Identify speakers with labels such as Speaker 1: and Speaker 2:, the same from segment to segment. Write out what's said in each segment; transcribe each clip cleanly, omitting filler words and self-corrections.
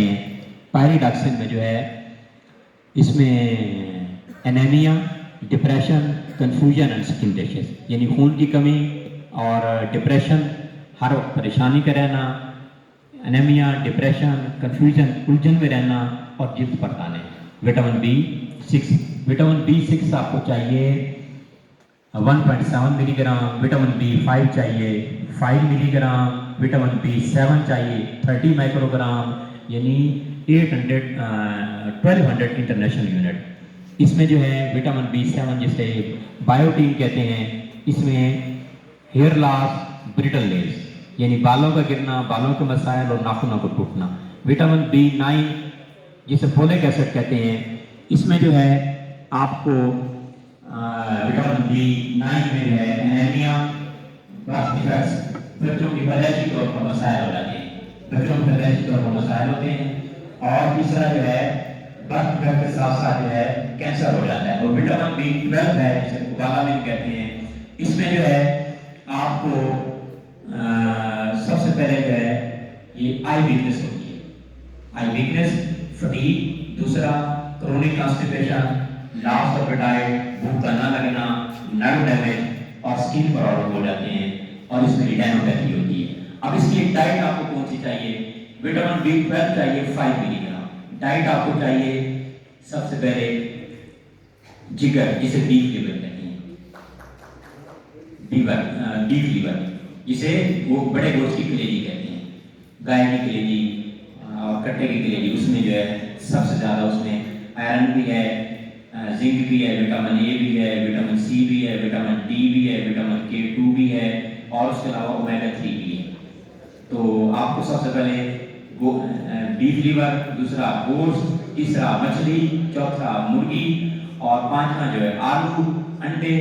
Speaker 1: کہتے ہیں پائریڈاکسن میں جو ہے اس میں انیمیا، ڈپریشن، کنفیوژن اینڈ سکن ریشز، یعنی خون کی کمی اور ڈپریشن، ہر وقت پریشانی کا رہنا، انیمیا، ڈپریشن، کنفیوژن، الجھن میں رہنا اور جلد پر دانے۔ وٹامن B6، وٹامن B6 آپ کو چاہیے 1.7 ملی گرام، وٹامن B5 چاہیے 5 ملی گرام، وٹامن B7 چاہیے 30 مائکرو گرام، یعنی 1200 انٹرنیشنل یونٹ۔ اس میں جو ہے وٹامن B7 جسے بایوٹین کہتے ہیں، اس میں ہیئر لاس، بریٹل نیلز یعنی بالوں کا گرنا، بالوں کے مسائل اور ناخنوں کو ٹوٹنا۔ وٹامن B9 جسے فولک ایسڈ کہتے ہیں، اس میں جو ہے آپ کو وٹامن B9 میں جو ہے انیمیا، برتھ ڈیفیکٹس، بچوں کی پیدائشی طور پر مسائل ہو جاتے ہیں، بچوں کی پیدائشی طور پر مسائل ہوتے ہیں، اور تیسرا جو ہے برتھ ڈیفیکٹ کے ساتھ ساتھ جو ہے کینسر ہو جاتا ہے۔ اور وٹامن B12 ہے جسے کوبالامین کہتے ہیں، اس میں جو ہے آپ کو سب سے پہلے جو ہے یہ آئی ویکنس ہوتی ہے، آئی ویکنس، فٹیگ، دوسرا chronic constipation, loss of appetite, بھوک کا نہ لگنا، نرو ڈیمیج اور سکن پرابلم ہو جاتے ہیں، اور اس میں ایڈینوپیتھی ہوتی ہے۔ اب اس کی ایک ڈائٹ آپ کو کون سی چاہیے؟ وٹامن B12 چاہیے 5 ملی گرام۔ ڈائٹ آپ کو چاہیے سب سے پہلے جگر جسے بیف لیور کہتے ہیں، بیف لیور جسے وہ بڑے گوشت کی کلیجی کہتے ہیں، گائے کی کلیجی اور کٹے کی کلیجی، اس میں جو ہے سب سے زیادہ اس میں آئرن بھی ہے، زنک بھی ہے، وٹامن A بھی ہے، وٹامن C بھی ہے، وٹامن D بھی ہے، وٹامن K2 بھی ہے، اور اس کے علاوہ اومیگا 3 بھی ہے۔ تو آپ کو سب سے پہلے بیف لیور، دوسرا گوشت، تیسرا مچھلی، چوتھا مرغی، اور پانچواں جو ہے آلو، انڈے،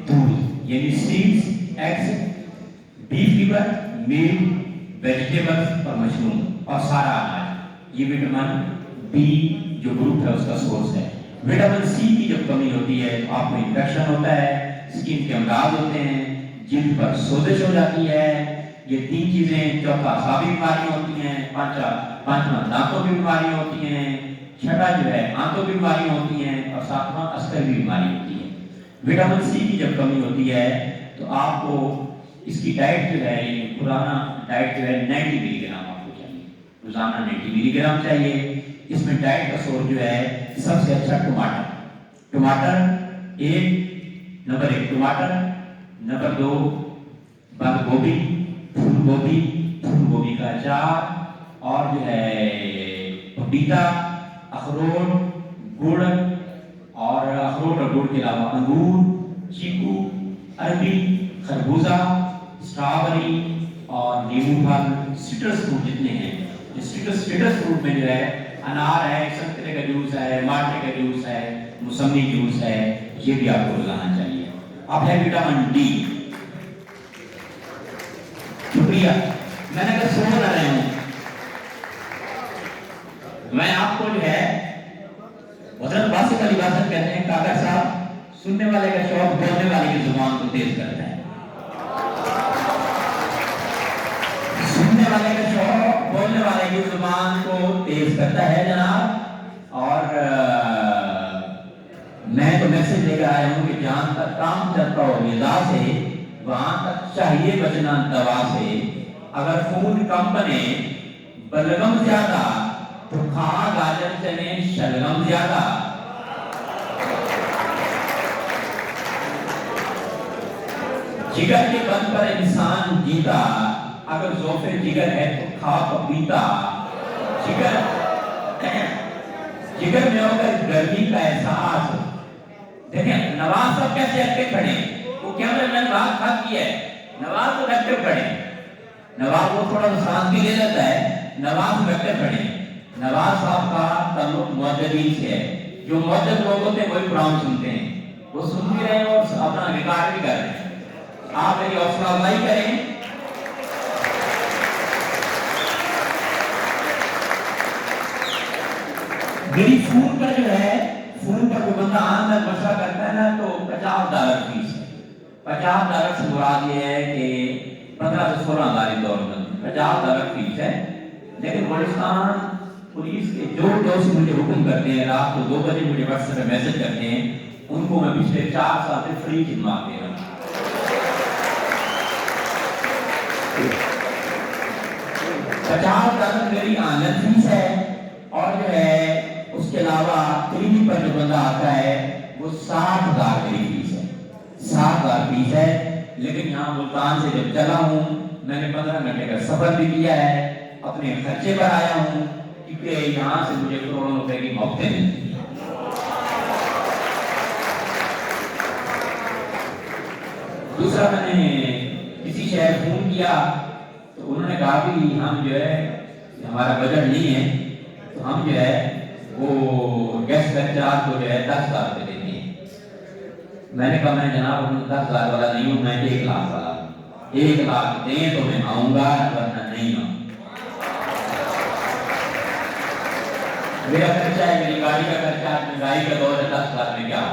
Speaker 1: دودھ یعنی seeds, eggs, beef liver, meat, vegetables اور مشروم اور سارا اناج، یہ وٹامن B جو گروپ ہے اس کا سورس ہے۔ وٹامن C کی جب کمی ہوتی ہے تو آپ کو انفیکشن ہوتا ہے، سکن کے امراض ہوتے ہیں، جلد پر سوزش ہو جاتی ہے، یہ تین چیزیں، چوتھا اعصابی بیماریاں ہوتی ہیں، پانچواں دانتوں کی بیماریاں ہوتی ہیں، چھٹا جو ہے آنتوں کی بیماریاں ہوتی ہیں، اور ساتواں استر کی بیماری ہوتی ہے۔ وٹامن C کی جب کمی ہوتی ہے تو آپ کو اس کی ڈائٹ جو ہے، یعنی پرانا ڈائٹ جو ہے 90 ملی گرام آپ کو چاہیے، روزانہ 90 ملی گرام چاہیے۔ اس میں ڈائٹ کا سورس جو ہے سب سے اچھا ٹماٹر، نمبر 1 ٹماٹر، نمبر 2 بند گوبھی، پھول گوبھی کا اچار، اور جو ہے پپیتا، اخروٹ، گڑ، اور اخروٹ اور گڑ کے علاوہ انگور، چیکو، عربی، خربوزہ، اسٹرابری اور نیمبو پھل، سٹرس فروٹ جتنے ہیں، سٹرس فروٹ میں جو ہے انار ہے، سنترے کا جوس ہے، مالٹے کا جوس ہے، موسمی جوس ہے، یہ بھی آپ کو روزانہ چاہیے۔ اب ہے وٹامن D۔ شکریہ، میں نے کہا سن نہ رہے ہوں، میں آپ کو جو ہے حضرت باسط علی باسط کہتے ہیں کاغذ صاحب، سننے والے کا شوق بولنے والے کی زبان کو تیز کرتا ہے، سننے والے کا شوق بولنے والے کی زبان کو تیز کرتا ہے جناب۔ اور میں تو میسج لے کر آیا ہوں کہ جہاں تک کام چلتا ہو غذا سے، وہاں تک چاہیے بچنا دوا سے۔ اگر خون کم بنے، بلغم زیادہ، تو کھا گاجر چنے شلغم زیادہ۔ جگر کے بند پر انسان جیتا، اگر ذوق جگر ہے تو کھا پپیتا۔ جگر میں ہوگا گرمی کا احساس۔ دیکھیں نواز صاحب کیسے ہٹ کے کھڑے، وہ کیمرے میں نواز کھا کیا ہے، نواز تو ہٹ کے کھڑے، نواز وہ تھوڑا سا سانس بھی لے لیتا ہے، نواز ہٹ کے کھڑے۔ نواز صاحب کا تعلق مؤدبین سے ہے، جو مؤدب لوگ ہوتے ہیں وہی پروگرام سنتے ہیں، وہ سن بھی رہے ہیں اور اپنا ریکارڈ بھی کر رہے ہیں۔ آپ میری حوصلہ افزائی کریں۔ میری فون پر جو ہے، فون پر جو بندہ آن لائن مشورہ کرتا ہے نا تو $50 فیس ہے۔ $50 سے مراد یہ ہے کہ 15 سے 16 ہزار دور میں $50 فیس ہے، لیکن گلستان पुलिस के जो दोस्त मुझे हुक्म करते हैं, रात को 2 बजे मुझे व्हाट्सएप पे मैसेज करते हैं, उनको मैं पिछले 4 साल से फ्री खिदमत दे रहा हूँ। 50 डॉलर मेरी आमदन फीस है, और जो है उसके अलावा क्लिनिक पर जो बंदा आता है वो 60,000 मेरी फीस है, 60,000 फीस है। लेकिन यहाँ मुल्तान से जब चला हूँ, मैंने 15 घंटे का सफर भी किया है, अपने खर्चे पर आया हूँ, क्योंकि यहाँ से मुझे करोड़ों रुपए की मौतें मिलती हैं। दूसरा, मैंने किसी शहर फोन किया तो उन्होंने कहा कि हम जो है हमारा बजट नहीं है, तो हम जो है वो गेस्ट लेक्चरर को जो है 10,000 रुपये देते हैं। मैंने कहा मैं जनाब 10,000 वाला नहीं हूँ, मैं 1 लाख वाला हूँ। 1 लाख दें तो मैं आऊँगा, वरना नहीं आऊँ। मेरा खर्चा है, मेरी गाड़ी का खर्चा, महंगाई का दौर है, 10,000 में क्या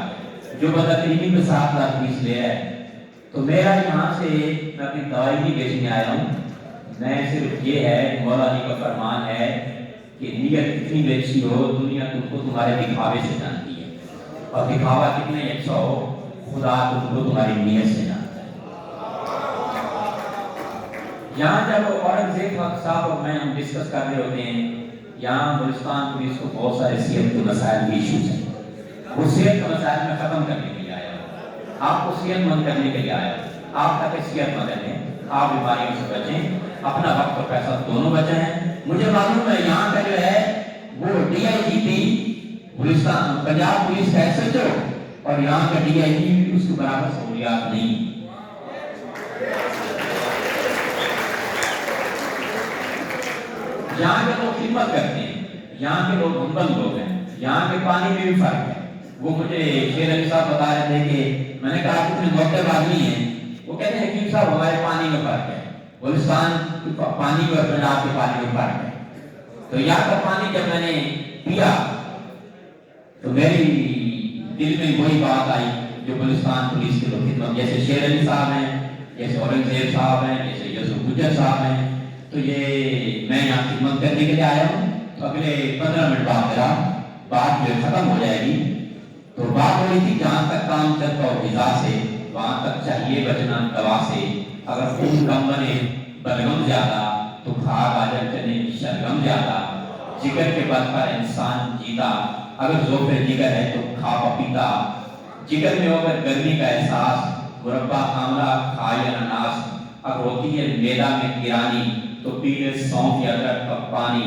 Speaker 1: जो बंदा क्लिनिक में 7 लाख फीस ले है। तो मेरा यहाँ से मैं अपनी दवाई नहीं बेचने आया हूँ, मैं सिर्फ ये है, मौला अली का फरमान है कि नीयत कितनी भी अच्छी हो, दुनिया तुमको तुम्हारे दिखावे से जानती है, और दिखावा कितने अच्छा हो, खुदा तुमको तुम्हारी नीयत से जानता है। यहाँ जब औरंगजेब साहब और मैं हम डिस्कस कर रहे होते हैं, यहाँ बलूचिस्तान पुलिस को बहुत सारे सेहत के मसाइल के इशूज हैं, वो सेहत के मसाइल में खत्म करने के लिए आया है, आपको सेहतमंद करने के लिए आया है। आप तक सेहतमंद रहें, आप बीमारियों से बचें, अपना वक्त और पैसा दोनों बचाएं। मुझे मालूम है यहाँ का जो है वो DIGP बलूचिस्तान पंजाब पुलिस का SHO और यहाँ का DIGP उसके बराबर सहूलियात नहीं। यहाँ के लोग खिदमत करते हैं, यहाँ के लोग हम्बल लोग हैं, यहाँ के पानी में भी फर्क है। वो मुझे शेर अली साहब बता रहे थे कि मैंने कहा आप इतने मोहतरम आदमी हैं, वो कहते हैं हकीम साहब हमारे पानी में फर्क है, बलूचिस्तान पानी और पंजाब के पानी में फर्क है। तो यहाँ का पानी जब मैंने पिया तो मेरी दिल में वही बात आई जो बलूचिस्तान पुलिस के लोग खिदमत, जैसे शेर अली साहब हैं, जैसे औरंगजेब साहब हैं, जैसे यूसुफ गुजर साहब हैं, तो ये मैं यहाँ खिदमत करने के लिए आया हूँ। तो अगले 15 मिनट बाद मेरा बात जो खत्म हो जाएगी। तो बात हो रही थी जहाँ तक काम चलता हो ग़िज़ा से, वहाँ तक चाहिए बचना दवा से। अगर खून कम बने बलगम ज्यादा, तो खाक आजर चने शलगम ज्यादा। जिगर के बल पर इंसान जीता, अगर ज़ोफ़े जिगर है तो खा पपीता। जिगर में होकर गर्मी का एहसास, मुरब्बा आमला खाए अनानास। अगर होती है मेदा में गिरानी, तो पी ले सौंफ या अदरक का पानी।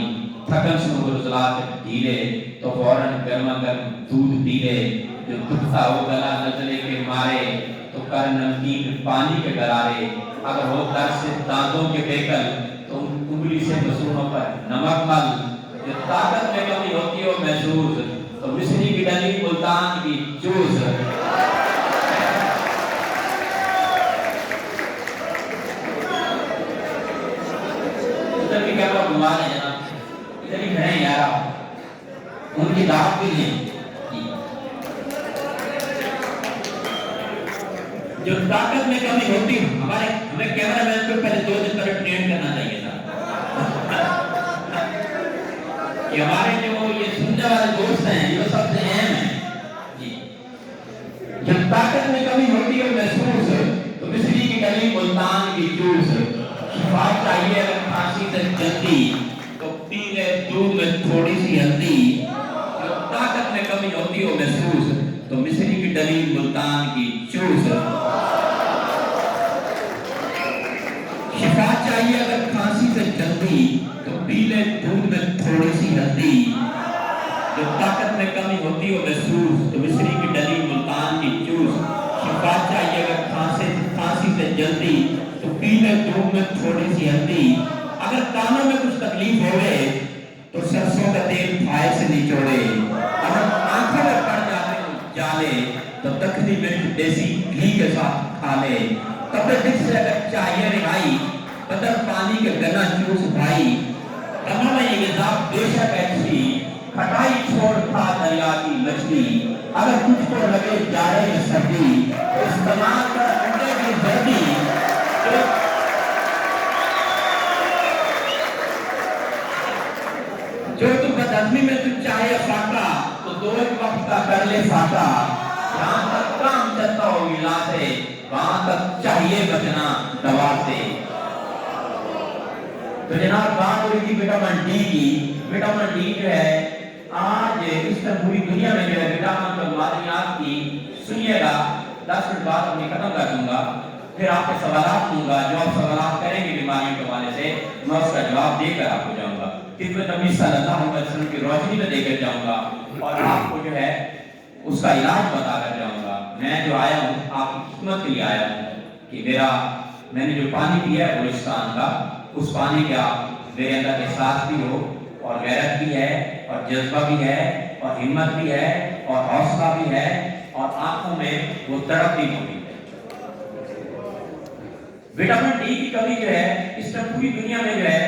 Speaker 1: थकन से गुजरात ढीले, तो फौरन गर्मा गर्म दूध पी ले। जो दुखता हो गला नजले के मारे, तो कर नमकीन पानी के गरारे। अगर हो दर्द से दांतों के बेकल, तो उंगली से मसूड़ों पर नमक मल। जो ताकत में कमी होती हो महसूस, तो मिस्री की डली मुल्तान की जूस। इधर भी क्या लोग घुमा रहे हैं ना, इधर ही खड़े हैं यार, उनकी दावत भी लें। जो ताकत में कमी होती हमें कैमरा मैन को पहले 2 दिन पहले ट्रेन करना चाहिए था कि हमारे जो ये सुनने वाले दोस्त हैं ये सबसे अहम है जी। जब ताकत में कमी होती है महसूस, तो मिस्री की गली मुल्तान की जूस। शिफा चाहिए अगर खांसी से जल्दी, तो पी ले दूध में थोड़ी सी हल्दी। जब ताकत में कमी होती हो महसूस, तो मिस्री की डली मुल्तान की जूस। शिफा चाहिए अगर खांसी से जल्दी, तो पी ले दूध में थोड़ी सी हल्दी। जब ताकत में कमी होती हो महसूस, तो मिस्री की डली मुल्तान की जूस। शिफा चाहिए अगर खांसी से जल्दी, तो पी ले दूध में थोड़ी सी हल्दी। अगर कानों में कुछ तकलीफ हो गए, तो सरसों का तेल फाय से निचोड़े। अगर आंखों में पड़ जाते जाले, तो दखनी मिर्च देसी घी के साथ खा ले। तबीयत से अगर चाहिए रिहाई, बदल पानी के गना चूस भाई। तमाम ये ग़िज़ा बेशक ऐसी, खटाई छोड़ खा दरिया की मछली। अगर तुझको लगे जाड़े में सर्दी, तो इस्तेमाल कर अंडे की जर्दी। जो तुम बदहजमी में तुम चाहे फाका तो 2 वक्त का कर ले फाका, जहां तक काम चलता हो इला से वहां तक चाहिए बचना दवा से। तो जनाब बात हो रही थी विटामिन डी की। विटामिन डी जो है आज इस तरह पूरी दुनिया में जो है विटामिन और मादनियात की, सुनिएगा 10 मिनट बाद मैं खत्म कर दूंगा, फिर आपके सवाल दूंगा, जो आप सवाल करेंगे बीमारियों के हवाले से मैं उसका जवाब देकर आपको जाऊंगा, तिब्बत नबी सल्लल्लाहु अलैहि वसल्लम की रोशनी में देकर जाऊंगा और आपको जो है उसका इलाज बताकर जाऊंगा। मैं जो आया हूँ आपकी खिदमत के लिए आया हूँ कि मैंने जो पानी पिया है गुलिस्तान का, उस पानी का मेरे अंदर एहसास भी हो और गैरत भी है और जज्बा भी है और हिम्मत भी है और हौसला भी है और आंखों में वो तड़प भी मौजूद है। विटामिन डी की कमी जो है इस तरह पूरी दुनिया में जो है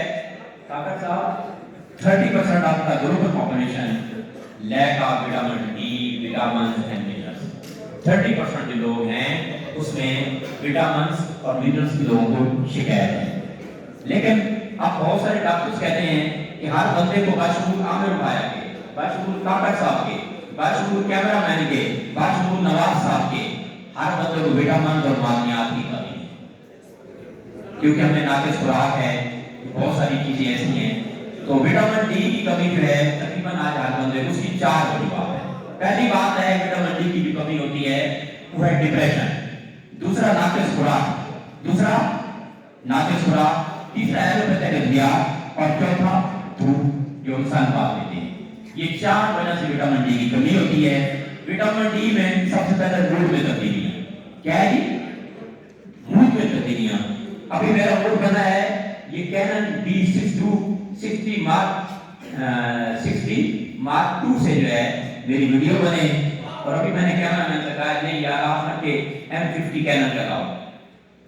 Speaker 1: काका साहब 30% of the global population lack of vitamin D, vitamin and minerals. 30% जो लोग हैं उसमें विटामिन और मिनरल्स की लोगों को शिकायत है। लेकिन अब बहुत सारे डॉक्टर्स कहते हैं कि हर बंदे को बाशमूल आमिर भाया के, बाशमूल काका साहब के, बाशमूल कैमरामैन के, बाशमूल नवाज साहब के, हर बंदे को विटामिन और मादनियात की कमी है, क्योंकि हमें नाकिस खुराक है, बहुत सारी चीजें ऐसी हैं। तो विटामिन डी की कमी जो है तकरीबन आज हर बंदे को, उसकी 4 बड़ी बात है। पहली बात है विटामिन डी की जो कमी होती है वो है डिप्रेशन, दूसरा नाकिस खुराक, तीसरा एलोपैथिक अदविया और चौथा धूप जो इंसान पाल लेते हैं। ये 4 वजह से विटामिन डी की कमी होती है। विटामिन डी में सबसे पहले मूड में तब्दीलियां, क्या है जी? मूड में तब्दीलियां। अभी मेरा मूड बना है ये कैनन D62 Mark II से जो है मेरी वीडियो बने, और अभी मैंने कैमरामैन से कहा नहीं यार आप ना के M50 कैनन लगाओ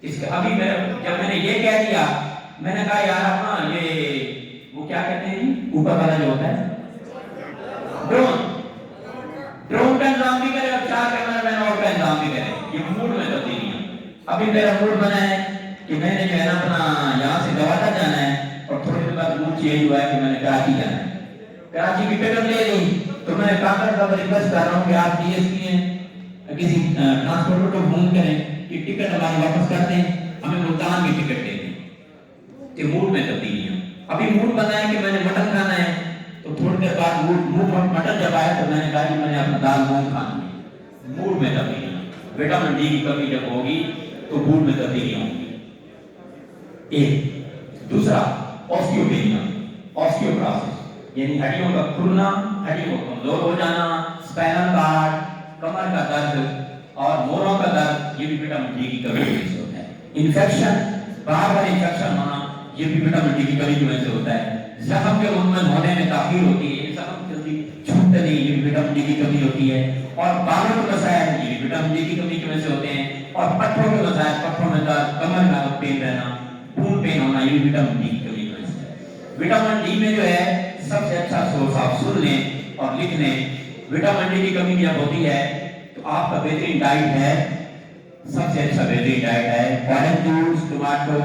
Speaker 1: इसका। अभी जब मैंने ये कह दिया, मैंने कहा यार आप ना ये वो क्या कहते हैं ऊपर वाला जो होता है ड्रोन का इंतजाम भी करे और 4 कैमरामैन और का इंतजाम भी करे। ये मूड में तब्दीलियां। अभी मेरा मूड बना है कि मैंने जो है ना अपना यहाँ से गवादा जाना है और थोड़ी देर बाद मूड चेंज हुआ है कि मैंने कराची जाना है। कराची की टिकट ले ली तो मैं काकर साहब रिक्वेस्ट कर रहा हूँ कि आप DSP हैं किसी ट्रांसपोर्टर को फोन करें कि टिकट हमारी वापस कर दें, हमें मुल्तान की टिकट दे दें। तो मूड में तब्दीलियां। अभी मूड बना है कि मैंने मटन खाना है, तो थोड़ी देर बाद मटन जब आया तो मैंने कहा कि मैंने अपना दाल मूंग खानी है। मूड में तब्दीलियां। विटामिन डी की कमी जब होगी तो मूड में तब्दीलियां होंगी। एक दूसरा ऑस्टियोपेनिया, ऑस्टियोप्रोसिस यानी हड्डियों का खुलना, हड्डियों का कमजोर हो जाना, स्पाइनल कॉर्ड, कमर का दर्द और मोरों का दर्द, ये भी विटामिन डी की कमी की वजह से होता है। इन्फेक्शन, बार-बार इन्फेक्शन होना, ये भी विटामिन डी की कमी की वजह से होता है। जख्म के उन्मूलन होने में ताखीर होती है, जख्म जल्दी छूटते नहीं, ये भी विटामिन डी की कमी होती है। और बालों के मसाइल, ये भी विटामिन डी की कमी की वजह से होते हैं। और पट्टों के मसाइल, पट्टों में दर्द, कमर का पेन रहना, खून पेन होना, ये भी विटामिन डी की कमी की वजह से है। विटामिन डी में जो है सबसे अच्छा सोर्स आप सुन लें और लिख लें। विटामिन डी की कमी जब होती है तो आपका बेहतरीन डाइट है, सबसे अच्छा बेहतरीन डाइट है orange juice, tomato,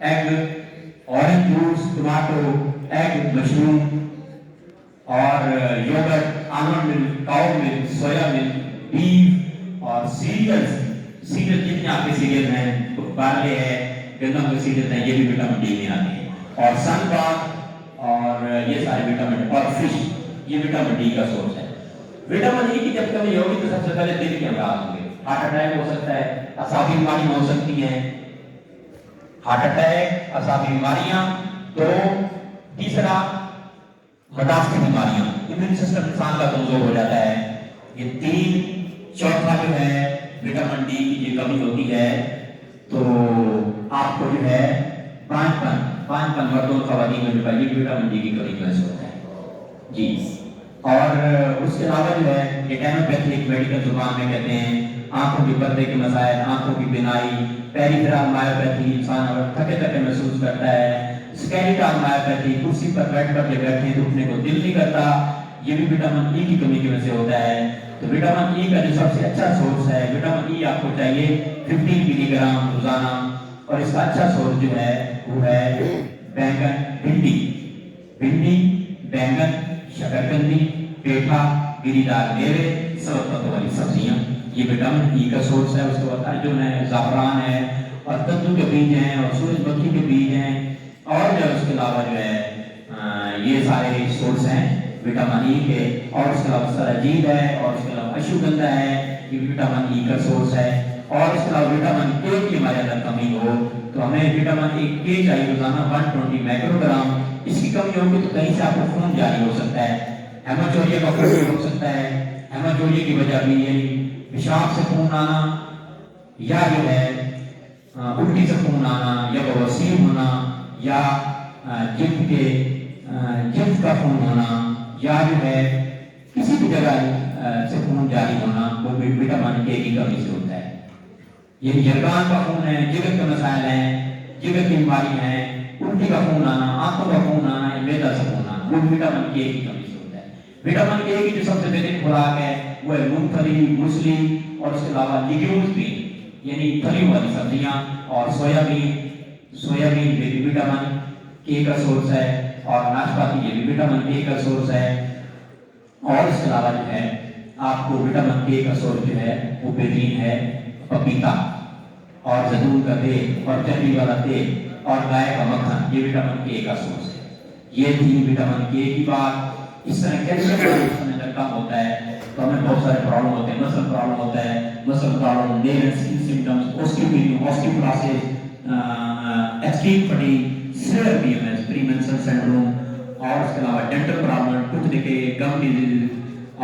Speaker 1: egg, orange juice, tomato, egg, mushroom और योगर्ट, आलमंड मिल्क, काऊ मिल्क, सोया मिल्क, बीफ और सीरियल्स जितने आपके सीरियल हैं, बार्ले है, गंदम के सीरियल हैं, ये भी विटामिन डी में आते हैं। और सनफ्लावर और ये सारे विटामिन और फिश, ये विटामिन डी का सोर्स है। विटामिन डी की जब कमी होगी तो सबसे पहले दिल के अमराज होंगे, हार्ट अटैक हो सकता है, असाबी बीमारियां हो सकती हैं, हार्ट अटैक, असाबी बीमारियां। तो तीसरा मदाफ की बीमारियां, इम्यून सिस्टम इंसान का कमजोर हो जाता है, ये 3। चौथा जो है विटामिन डी की जो कमी होती है तो आपको जो है पांचपन मर्दों खवातीन में जो है विटामिन डी की कमी की वजह से होता है जी। और उसके अलावा जो है एटेनोपैथिक मेडिकल जुबान में कहते हैं आंखों के पर्दे के मसाइल, आंखों की बिनाई, पेरिफेरल मायोपैथी, इंसान अगर थके महसूस करता है, स्केलेटल मायोपैथी, कुर्सी पर बेड पर बैठे तो उठने को दिल नहीं करता, ये भी विटामिन ई की कमी की वजह से होता है। तो विटामिन ई का जो सबसे अच्छा सोर्स है, विटामिन ई आपको चाहिए 15 मिलीग्राम रोजाना, और इसका अच्छा सोर्स जो है वो है बैंगन, भिंडी, बैंगन, शकरकंदी, पेठा, गिरीदार मेवे, सब तत्व वाली सब्जियां, ये विटामिन ई का सोर्स है। उसके बाद अर्जुन है, जाफरान है, और कद्दू के बीज हैं, और सूरजमुखी के बीज हैं, और जो उसके अलावा जो है ये सारे सोर्स हैं विटामिन ई के। और उसके अलावा सराजीद है, और उसके अलावा अश्वगंधा है, ये विटामिन ई का सोर्स है। और इसके अलावा विटामिन के की हमारे अंदर कमी हो तो हमें विटामिन ए के चाहिए रोजाना 120 माइक्रोग्राम। इसकी कमी होगी तो कहीं से आपको खून जारी हो सकता है, हेमाटोरिया का खून हो सकता है। हेमाटोरिया की वजह भी यही पेशाब से खून आना, या जो है उल्टी से खून आना, या बवासीर होना, या जिल्द का खून होना, या जो है किसी भी जगह से खून जारी होना, वो विटामिन के की कमी से होता है। ये जरगान का खून है, जिगर के मसाइल हैं, जिगर की बीमारी है, उल्टी का खून आना, आंखों का खून आना, या मैदा से खून आना, वो विटामिन के की कमी से होता है। विटामिन के की जो सबसे बेहतरीन खुराक है वो है मूंगफली, मूसली, और उसके अलावा लिग्यूम्स भी, यानी फली वाली सब्जियां, और सोयाबीन भी विटामिन के का सोर्स है, और नाशपाती ये भी विटामिन के का सोर्स है। और इसके अलावा जो है आपको विटामिन के का सोर्स जो है वो बेहतरीन है पपीता, और जैतून का तेल, और चर्बी वाला तेल, और गाय का मक्खन, ये विटामिन के का सोर्स है। ये थी विटामिन के की बात। इस तरह कैल्शियम का अंदर कम होता है तो हमें बहुत सारे प्रॉब्लम होते हैं, मसल प्रॉब्लम होता है, muscle problem, nail and skin symptoms, osteoporosis, extreme fatigue, severe PMS, premenstrual syndrome, और उसके अलावा डेंटल प्रॉब्लम, टूथ डिके, गम डिजीज,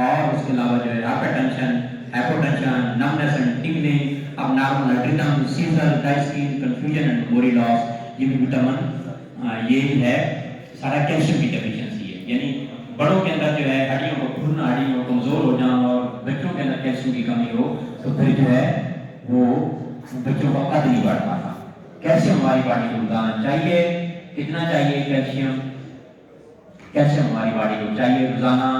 Speaker 1: और उसके अलावा जो है hypertension, hypotension, numbness and tingling, abnormal adrenal, seizure, dry skin, confusion and memory loss, ये भी विटामिन ये है सारा कैल्शियम की डेफिशिएंसी है। यानी बड़ों के अंदर जो है हड्डियों को फूलना, हड्डियों कमजोर हो जाना, और बच्चों के अंदर कैल्शियम की कमी हो तो फिर जो है वो बच्चों का कद नहीं बढ़ पाता। कैल्शियम हमारी बॉडी को रोजाना चाहिए, कितना चाहिए कैल्शियम? कैल्शियम हमारी बॉडी को चाहिए रोजाना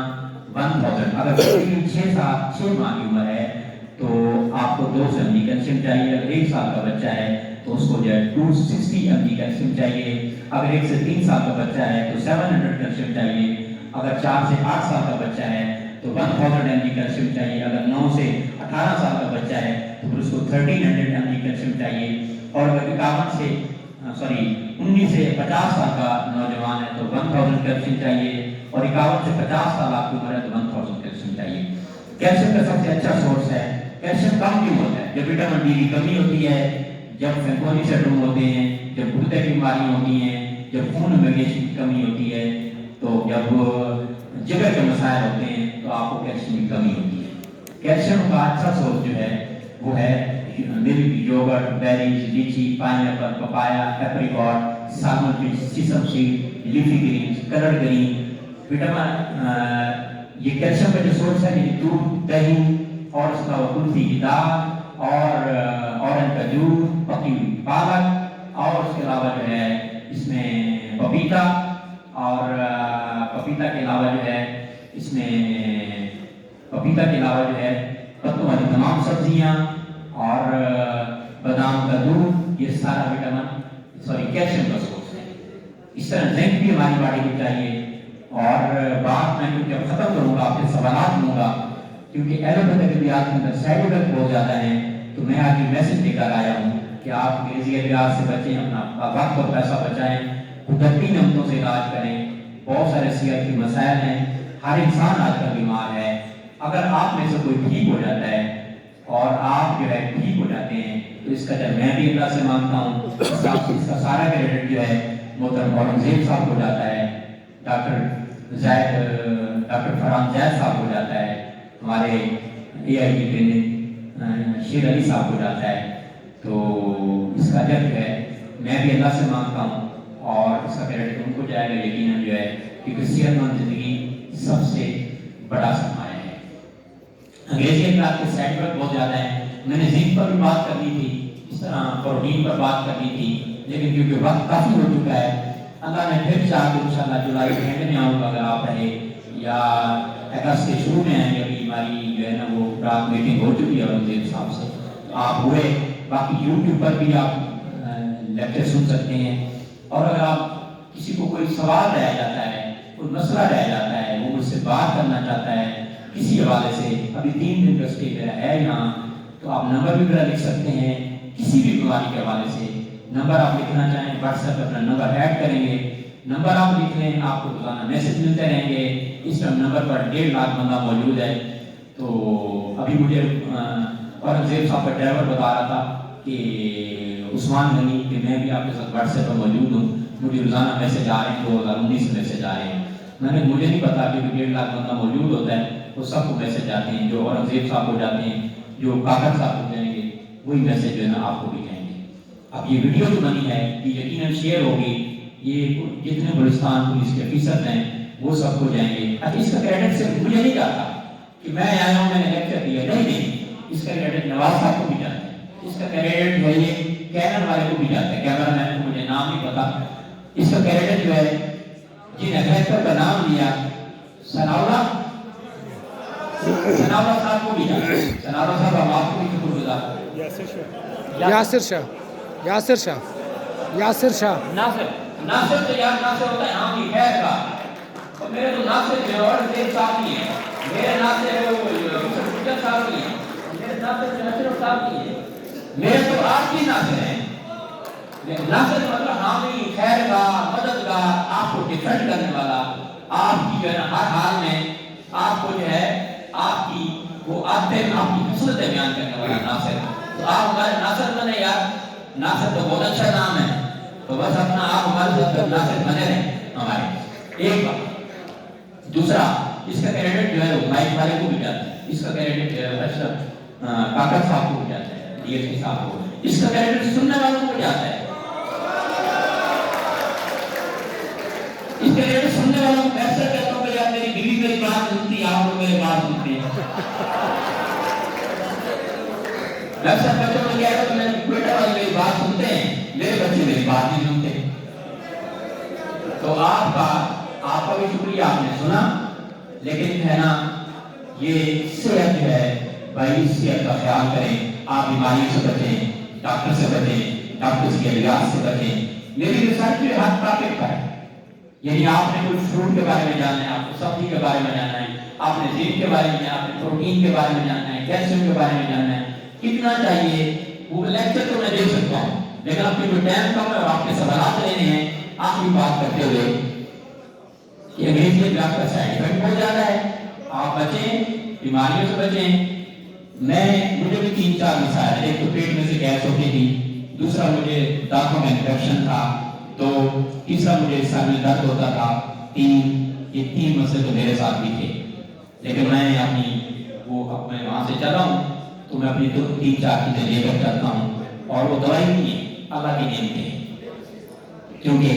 Speaker 1: 1000। अगर बच्चे की 6 माह की उम्र है तो आपको 200 mg कैल्शियम चाहिए। अगर 1 साल का बच्चा है तो उसको जो है 260 mg कैल्शियम चाहिए। अगर 1 से 3 साल का बच्चा है तो 700 कैल्शियम चाहिए। अगर 4 से 8 साल का बच्चा है तो 1000 mg कैल्शियम चाहिए। अगर 9 से 18 साल का बच्चा है तो फिर उसको 1300 mg कैल्शियम चाहिए। और अगर 19 से 50 साल का नौजवान है तो 1000 कैल्शियम चाहिए। और 51 से 50 साल आपकी उम्र है तो 1000 कैल्शियम चाहिए। कैल्शियम का सबसे अच्छा सोर्स है। कैल्शियम कम क्यों होता है? जब विटामिन डी की कमी होती है, जब फैंकोनी सिंड्रोम होते हैं, जब गुर्दे की बीमारी होती है, जब खून में मैग्नीशियम की कमी होती है, तो जब जिगर के मसाइल होते हैं तो आपको कैल्शियम की कमी होती है। कैल्शियम का अच्छा सोर्स जो है वो है milk, yogurt, berries, lychee, pineapple, papaya, apricot, salmon fish, sesame seed, leafy greens, coloured green. Vitamin ये कैल्शियम का जो सोर्स है ये दूध, दही, और उसके अलावा कुल्फी की दाल, और ऑरेंज का जूस, पकी हुई पालक, और उसके अलावा जो है इसमें पपीता, और पपीता के अलावा जो है पत्तों वाली तमाम सब्जियां, और बादाम का दूध, ये सारा कैल्शियम का सोर्स है। इस तरह जिंक भी हमारी बॉडी को चाहिए। और बात मैं क्योंकि अब खत्म करूंगा, आपसे सवाल लूंगा, क्योंकि एलोपैथिक इलाज के अंदर साइड इफेक्ट बहुत ज्यादा है। तो मैं आज ये मैसेज लेकर आया हूँ कि आप अंग्रेजी इलाज से बचें, अपना वक्त और पैसा बचाएं, कुदरती नमतों से इलाज करें। बहुत सारे सेहत के मसाइल हैं, हर इंसान आजकल बीमार है। अगर आप में से कोई ठीक हो जाता है और आप जो है ठीक हो जाते हैं तो इसका जब मैं भी अल्लाह से मांगता हूँ, इसका सारा क्रेडिट जो है मोहतरम औरंगजेब साहब को जाता है, डॉक्टर फरहान जैद साहब को जाता है, हमारे AIG ट्रेनिंग शेर अली साहब को जाता है। तो इसका जब है मैं भी अल्लाह से मांगता हूँ और इसका क्रेडिट उनको जाएगा यकीनन जो है, क्योंकि सेहतमंद जिंदगी सबसे बड़ा सरमाया है। अंग्रेजी इलाज के साइड इफेक्ट बहुत ज़्यादा है। मैंने जिंक पर भी बात करनी थी, इस तरह प्रोटीन पर बात करनी थी, लेकिन क्योंकि वक्त काफ़ी हो चुका है, अल्लाह ने फिर चाह के इंशाअल्लाह जुलाई के एंड में आऊँगा, अगर आप रहे या अगस्त के शुरू में आएंगे। अभी हमारी जो है ना वो रात मीटिंग हो चुकी है औरंगजेब साहब से, तो आप हुए, बाकी यूट्यूब पर भी आप लेक्चर सुन सकते हैं। और अगर आप کسی کو کوئی سوال رہ جاتا ہے، کوئی مسئلہ رہ جاتا ہے، وہ مجھ سے بات کرنا چاہتا ہے کسی حوالے سے، ابھی 3 دن کا اسٹے میرا ہے یہاں، تو آپ نمبر بھی میرا لکھ سکتے ہیں کسی بھی بیماری کے حوالے سے۔ نمبر آپ لکھنا چاہیں واٹس ایپ پہ اپنا نمبر ایڈ کریں گے، نمبر آپ لکھ لیں، آپ کو روزانہ میسج ملتے رہیں گے۔ اس ٹائم نمبر پر 1.5 لاکھ بندہ موجود ہے۔ تو ابھی مجھے اورنگزیب صاحب کا ڈرائیور بتا رہا تھا کہ عثمان غنی کہ میں بھی آپ کے ساتھ واٹس ایپ پر موجود ہوں، مجھے روزانہ میسج آ رہے ہیں، 2019 میں میسج آ رہے ہیں۔ میں نے مجھے نہیں پتا کہ 1.5 لاکھ بندہ موجود ہوتا ہے، وہ سب کو میسج آتے ہیں، جو اورنگزیب صاحب کو جاتے ہیں، جو کاکر صاحب کو جائیں گے، وہی میسج جو ہے نا آپ کو بھی جائیں گے۔ اب یہ ویڈیو جو بنی ہے یہ یقیناً شیئر ہوگی، یہ جتنے بلوچستان پولیس کے افیسر ہیں وہ سب کو جائیں گے۔ اب اس کا کریڈٹ صرف مجھے نہیں جاتا کہ میں آیا ہوں، میں نے لیکچر دیا، نہیں، اس کا کریڈٹ نواز صاحب کو بھی جاتا ہے، اس کا کریڈٹ جو ہے یہ کیمرہ والے کو بھی جاتا ہے، کیمرہ مین کو مجھے نام نہیں پتا، اس کا کریڈٹ جو ہے جن ایڈوائزر کا نام لیا ثناءاللہ صاحب کو بھی جاتا ہے۔ ثناءاللہ صاحب ہم آپ کو بھی شکر گزار ہیں۔
Speaker 2: یاسر شاہ
Speaker 1: ناصر تو یار ناصر ہوتا ہے عام کی خیر کا، اور میرے تو ناصر جو ہے اورنگزیب صاحب نہیں ہے، میرے ناصر ہے وہ حجت صاحب نہیں ہے، میرے ناصر جو اشرف صاحب نہیں ہے، میرے تو آپ کی ناصر ہیں۔ ناصر مطلب حامی، خیر کا، مددگار، آپ کو ڈیفینڈ کرنے والا، آپ کی جو ہے ہر حال میں آپ کو جو ہے آپ کی وہ آتے ہیں، آپ کی خصلتیں بیان کرنے والا ناصر۔ تو آپ ہمارے ناصر بنے یار، ناصر تو بہت اچھا نام ہے، تو بس اپنا آپ ہمارے ساتھ ناصر بنے رہیں ہمارے۔ ایک بات، دوسرا اس کا کریڈٹ جو ہے وہ مائک والے کو بھی جاتا ہے، اس کا کریڈٹ جو ہے اشرف کاکر صاحب کو بھی جاتا ہے، ڈی ایس پی صاحب کو، اس کا کریڈٹ سننے والوں کو جاتا ہے، اس کے لیے سننے والوں کو ایسا کہتا ہوں کہ یار میری بیوی میری بات سنتی ہے، آپ لوگ میری بات سنتے ہیں۔ میں اکثر بچوں کو کہتا ہوں کہ میرے بیٹا والے میری بات سنتے ہیں، میرے بچے میری بات نہیں سنتے۔ تو آپ کا بھی شکریہ، آپ نے سنا، لیکن ہے نا یہ صحت جو ہے بھائی، صحت کا خیال کریں، آپ بیماریوں سے بچیں، ڈاکٹر سے بچیں، ڈاکٹر کے علاج سے بچیں۔ میری ریسرچ جو ہر ٹاپک پر ہے، یعنی آپ نے کوئی فروٹ کے بارے میں جاننا ہے، آپ کو سبزی کے بارے میں جاننا ہے، آپ نے زنک کے بارے میں، آپ نے پروٹین کے بارے میں جاننا ہے، کیلشیم کے بارے میں جاننا ہے، کتنا چاہیے وہ لیکچر تو میں دے سکتا ہوں، لیکن آپ کی جو ٹائم کم ہے اور آپ کے سوالات لینے ہیں، آخری بات کرتے ہوئے کہ انگریزی میں آپ کا سائڈ افیکٹ بہت زیادہ ہے، آپ بچیں، بیماریوں سے بچیں۔ مجھے بھی 3-4 مسائل ہیں، ایک تو پیٹ میں سے گیس ہوتی تھی، دوسرا مجھے دانتوں میں انفیکشن تھا، تو تیسرا مجھے سر میں درد ہوتا تھا، یہ 3 مسئلے تو میرے ساتھ بھی تھے، لیکن میں وہاں سے چلا ہوں تو میں اپنی 3-4 چیزیں لے کر چلتا ہوں، اور وہ دوائی نہیں ہے، اللہ کی نعمتیں ہیں، کیونکہ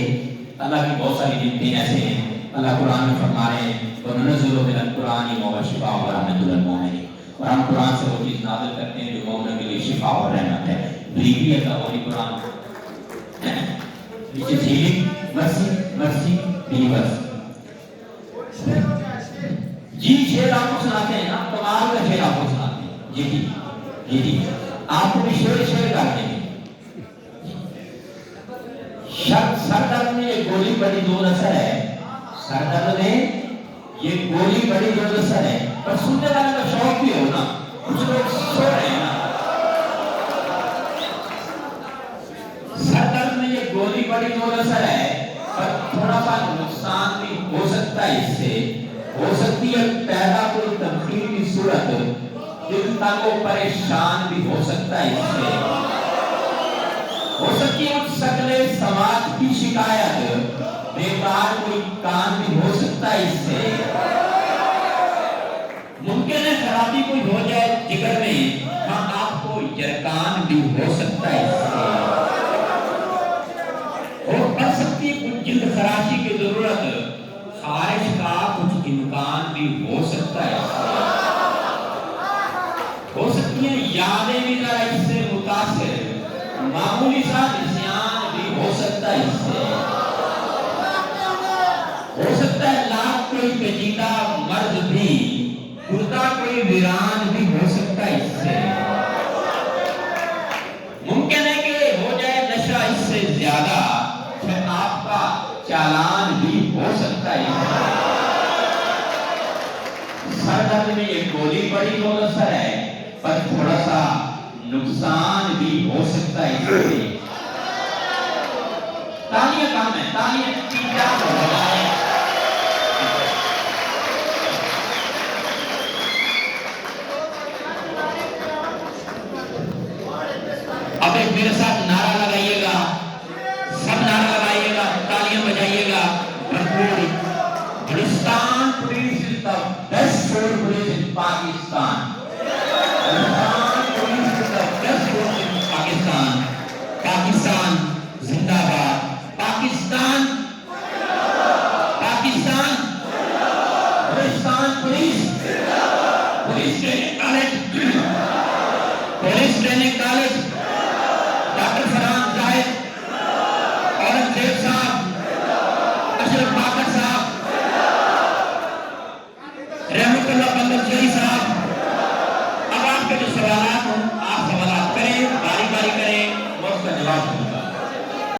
Speaker 1: اللہ کی بہت ساری نعمتیں ایسے ہیں۔ اللہ قرآن میں فرما رہے ہیں وَنُنَزِّلُ مِنَ الْقُرْآنِ مَا هُوَ شِفَاءٌ وَرَحْمَةٌ لِلْمُؤْمِنِينَ، اور ہم قرآن سے وہ چیز نازل کرتے ہیں جو مومنوں کے لیے شفا اور رحمت ہے۔ بلیوی ہے دا ہولی قرآن which is healing, mercy, believers۔ جی شعر آپ کو سناتے ہیں نا، کمال کا شعر آپ کو سناتے ہیں، جی آپ کو بھی شعر کرتے ہیں۔ سر درد میں یہ گولی بڑی زور اثر ہے، سر درد میں یہ گولی بڑی زور اثر ہے، پر سننے والے کا شوق بھی ہو نا، کچھ لوگ سو رہے ہیں نا۔ سر درد میں یہ گولی بڑی زور اثر ہے، پر تھوڑا سا نقصان بھی ہو سکتا ہے، اس سے ہو سکتی ہے پیدا کوئی تبخیر کی صورت، دل تنگ و پریشان بھی ہو سکتا ہے، اس سے ہو سکتی ہے شکل سماج کی شکایت، بیکار کوئی کام بھی ہو سکتا ہے، اس سے ممکن ہے خرابی کوئی ہو جائے جگر میں، ہاں آپ کو یرکان بھی ہو سکتا ہے، اس سے اور پڑ سکتی ہے کچھ جلد خراشی کی ضرورت، خارش کا کچھ امکان بھی ہو سکتا ہے، اس سے ہو سکتی ہیں یادیں بھی ذرا اس سے متاثر، معمولی سا نسیان بھی ہو سکتا ہے، اس سے ہو سکتا ہے لاکھ کوئی پیچیدہ مرض بھی، گردہ کوئی ویران بھی ہو سکتا ہے، اس سے ممکن ہے کہ ہو جائے نشہ اس سے زیادہ، پھر آپ کا چالان یہ گولی بڑی مؤثر ہے پر تھوڑا سا نقصان بھی ہو سکتا ہے اس سے تالیاں کم ہیں تالیاں کیا بجائے اب ایک میرے ساتھ نعرہ لگائیے گا سب نعرہ لگائیے گا تالیاں بجائیے گا Balochistan police is the best road police in Pakistan. Balochistan police is the best road in Pakistan. Pakistan زندہ باد Pakistan Pakistan Balochistan police police training college police training college doctor Farhan Zahid Aurangzeb Sahib Ashraf Baqir صاحب رحمت اللہ بندرجوئی صاحب اب آپ کے جو سوالات ہوں آپ سوالات کریں باری باری کریں اور اس کا جواب دیں